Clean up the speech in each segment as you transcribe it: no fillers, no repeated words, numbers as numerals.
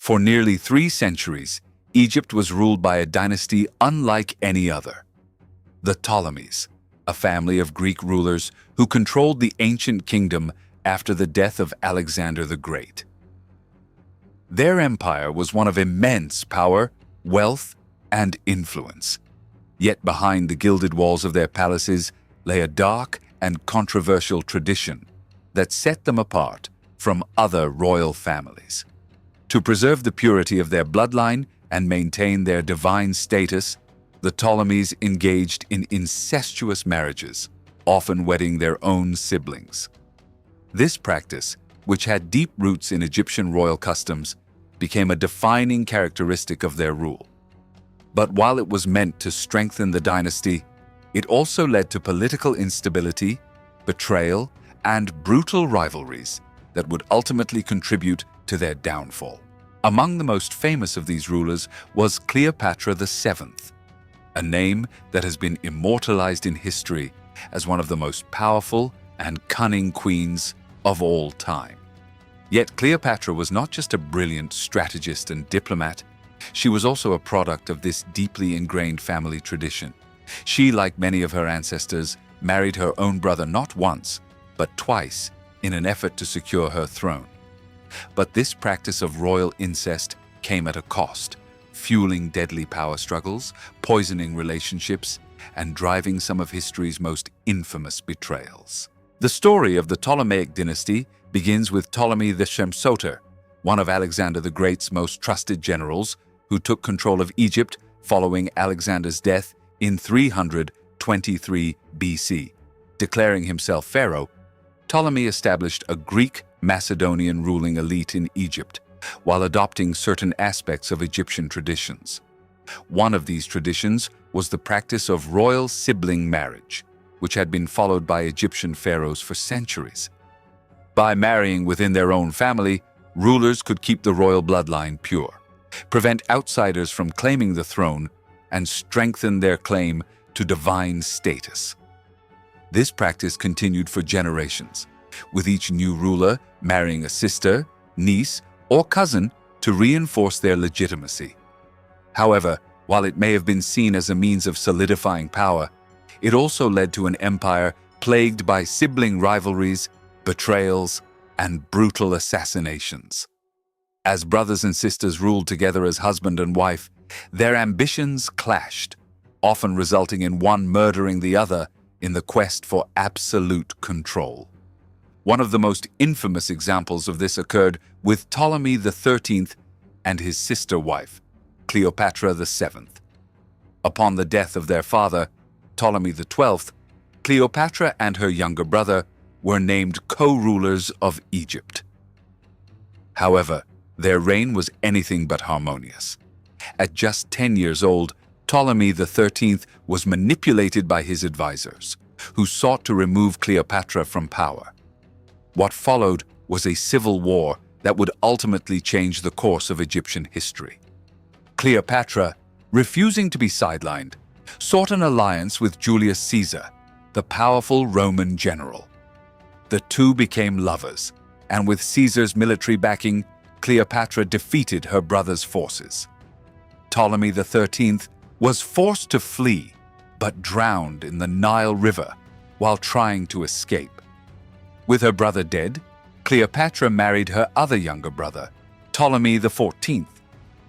For nearly 3 centuries, Egypt was ruled by a dynasty unlike any other. The Ptolemies, a family of Greek rulers who controlled the ancient kingdom after the death of Alexander the Great. Their empire was one of immense power, wealth, and influence. Yet behind the gilded walls of their palaces lay a dark and controversial tradition that set them apart from other royal families. To preserve the purity of their bloodline and maintain their divine status, the Ptolemies engaged in incestuous marriages, often wedding their own siblings. This practice, which had deep roots in Egyptian royal customs, became a defining characteristic of their rule. But while it was meant to strengthen the dynasty, it also led to political instability, betrayal, and brutal rivalries that would ultimately contribute to their downfall. Among the most famous of these rulers was Cleopatra VII, a name that has been immortalized in history as one of the most powerful and cunning queens of all time. Yet Cleopatra was not just a brilliant strategist and diplomat, she was also a product of this deeply ingrained family tradition. She, like many of her ancestors, married her own brother not once, but twice in an effort to secure her throne. But this practice of royal incest came at a cost, fueling deadly power struggles, poisoning relationships, and driving some of history's most infamous betrayals. The story of the Ptolemaic dynasty begins with Ptolemy the Shemsoter, one of Alexander the Great's most trusted generals, who took control of Egypt following Alexander's death in 323 BC. Declaring himself pharaoh, Ptolemy established a Greek-Macedonian ruling elite in Egypt, while adopting certain aspects of Egyptian traditions. One of these traditions was the practice of royal sibling marriage, which had been followed by Egyptian pharaohs for centuries. By marrying within their own family, rulers could keep the royal bloodline pure, prevent outsiders from claiming the throne, and strengthen their claim to divine status. This practice continued for generations, with each new ruler marrying a sister, niece, or cousin to reinforce their legitimacy. However, while it may have been seen as a means of solidifying power, it also led to an empire plagued by sibling rivalries, betrayals, and brutal assassinations. As brothers and sisters ruled together as husband and wife, their ambitions clashed, often resulting in one murdering the other in the quest for absolute control. One of the most infamous examples of this occurred with Ptolemy XIII and his sister wife, Cleopatra VII. Upon the death of their father, Ptolemy XII, Cleopatra and her younger brother were named co-rulers of Egypt. However, their reign was anything but harmonious. At just 10 years old, Ptolemy XIII was manipulated by his advisors, who sought to remove Cleopatra from power. What followed was a civil war that would ultimately change the course of Egyptian history. Cleopatra, refusing to be sidelined, sought an alliance with Julius Caesar, the powerful Roman general. The two became lovers, and with Caesar's military backing, Cleopatra defeated her brother's forces. Ptolemy XIII was forced to flee, but drowned in the Nile River while trying to escape. With her brother dead, Cleopatra married her other younger brother, Ptolemy XIV,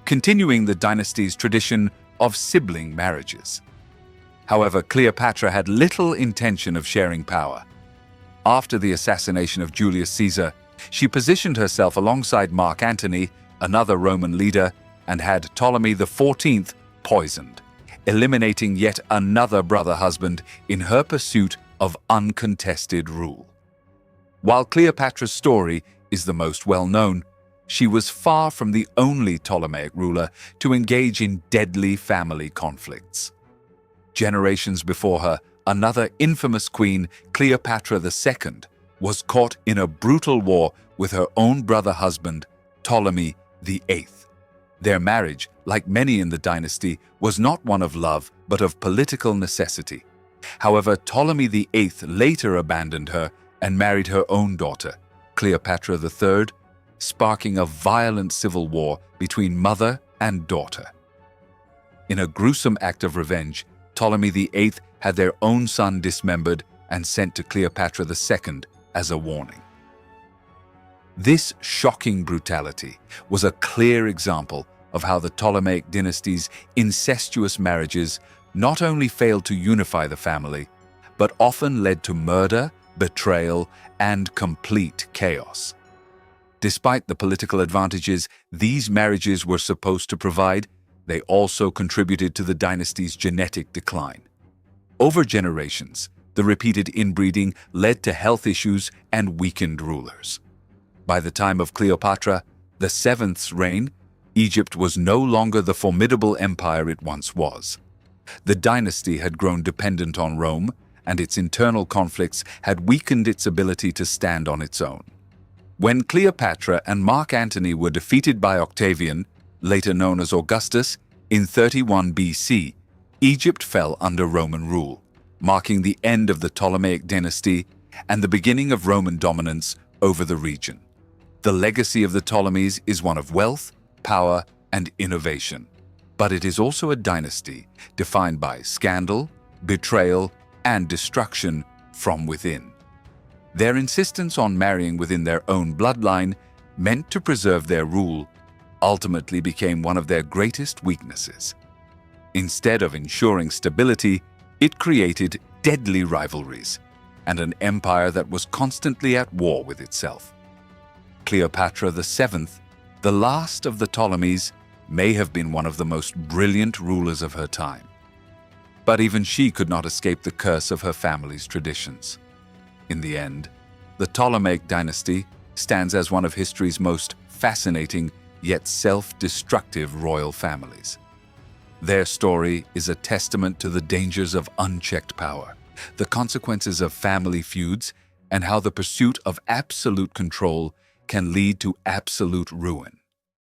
continuing the dynasty's tradition of sibling marriages. However, Cleopatra had little intention of sharing power. After the assassination of Julius Caesar, she positioned herself alongside Mark Antony, another Roman leader, and had Ptolemy XIV poisoned, eliminating yet another brother-husband in her pursuit of uncontested rule. While Cleopatra's story is the most well-known, she was far from the only Ptolemaic ruler to engage in deadly family conflicts. Generations before her, another infamous queen, Cleopatra II, was caught in a brutal war with her own brother-husband, Ptolemy VIII. Their marriage, like many in the dynasty, was not one of love but of political necessity. However, Ptolemy VIII later abandoned her and married her own daughter, Cleopatra III, sparking a violent civil war between mother and daughter. In a gruesome act of revenge, Ptolemy VIII had their own son dismembered and sent to Cleopatra II as a warning. This shocking brutality was a clear example of how the Ptolemaic dynasty's incestuous marriages not only failed to unify the family, but often led to murder, betrayal, and complete chaos. Despite the political advantages these marriages were supposed to provide, they also contributed to the dynasty's genetic decline. Over generations, the repeated inbreeding led to health issues and weakened rulers. By the time of Cleopatra VII's reign, Egypt was no longer the formidable empire it once was. The dynasty had grown dependent on Rome, and its internal conflicts had weakened its ability to stand on its own. When Cleopatra and Mark Antony were defeated by Octavian, later known as Augustus, in 31 BC, Egypt fell under Roman rule, marking the end of the Ptolemaic dynasty and the beginning of Roman dominance over the region. The legacy of the Ptolemies is one of wealth, power, and innovation, but it is also a dynasty defined by scandal, betrayal, and destruction from within. Their insistence on marrying within their own bloodline, meant to preserve their rule, ultimately became one of their greatest weaknesses. Instead of ensuring stability, it created deadly rivalries and an empire that was constantly at war with itself. Cleopatra VII, the last of the Ptolemies, may have been one of the most brilliant rulers of her time. But even she could not escape the curse of her family's traditions. In the end, the Ptolemaic dynasty stands as one of history's most fascinating yet self-destructive royal families. Their story is a testament to the dangers of unchecked power, the consequences of family feuds, and how the pursuit of absolute control can lead to absolute ruin.